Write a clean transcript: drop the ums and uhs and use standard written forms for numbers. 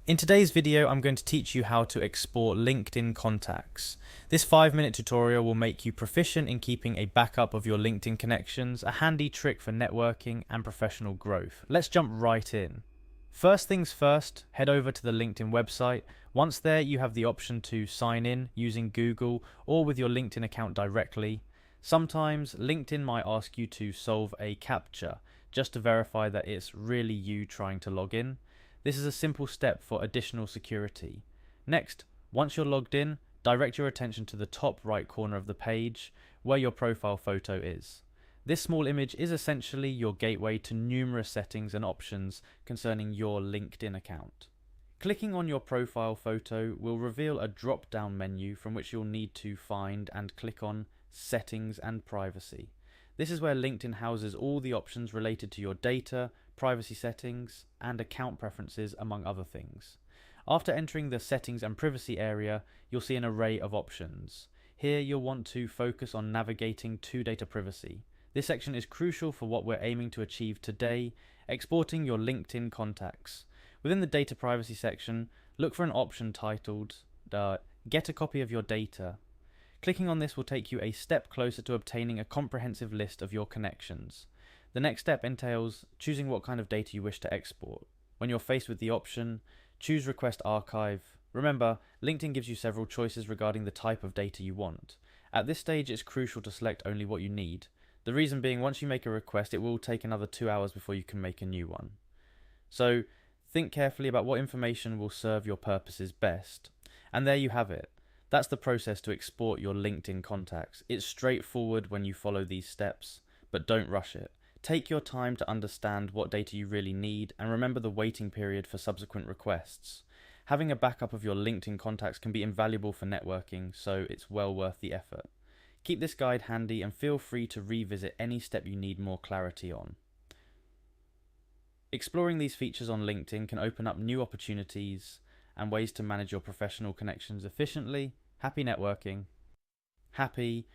In today's video, I'm going to teach you how to export LinkedIn contacts. This 5-minute tutorial will make you proficient in keeping a backup of your LinkedIn connections, a handy trick for networking and professional growth. Let's jump right in. First things first, head over to the LinkedIn website. Once there, you have the option to sign in using Google or with your LinkedIn account directly. Sometimes LinkedIn might ask you to solve a CAPTCHA just to verify that it's really you trying to log in. This is a simple step for additional security. Next, once you're logged in, direct your attention to the top right corner of the page where your profile photo is. This small image is essentially your gateway to numerous settings and options concerning your LinkedIn account. Clicking on your profile photo will reveal a drop-down menu from which you'll need to find and click on Settings and Privacy. This is where LinkedIn houses all the options related to your data, privacy settings, and account preferences, among other things. After entering the settings and privacy area, you'll see an array of options. Here you'll want to focus on navigating to data privacy. This section is crucial for what we're aiming to achieve today, exporting your LinkedIn contacts. Within the data privacy section, look for an option titled Get a copy of your data. Clicking on this will take you a step closer to obtaining a comprehensive list of your connections. The next step entails choosing what kind of data you wish to export. When you're faced with the option, choose Request Archive. Remember, LinkedIn gives you several choices regarding the type of data you want. At this stage, it's crucial to select only what you need. The reason being, once you make a request, it will take another 2 hours before you can make a new one. So, think carefully about what information will serve your purposes best. And there you have it. That's the process to export your LinkedIn contacts. It's straightforward when you follow these steps, but don't rush it. Take your time to understand what data you really need and remember the waiting period for subsequent requests. Having a backup of your LinkedIn contacts can be invaluable for networking, so it's well worth the effort. Keep this guide handy and feel free to revisit any step you need more clarity on. Exploring these features on LinkedIn can open up new opportunities and ways to manage your professional connections efficiently. Happy networking. Happy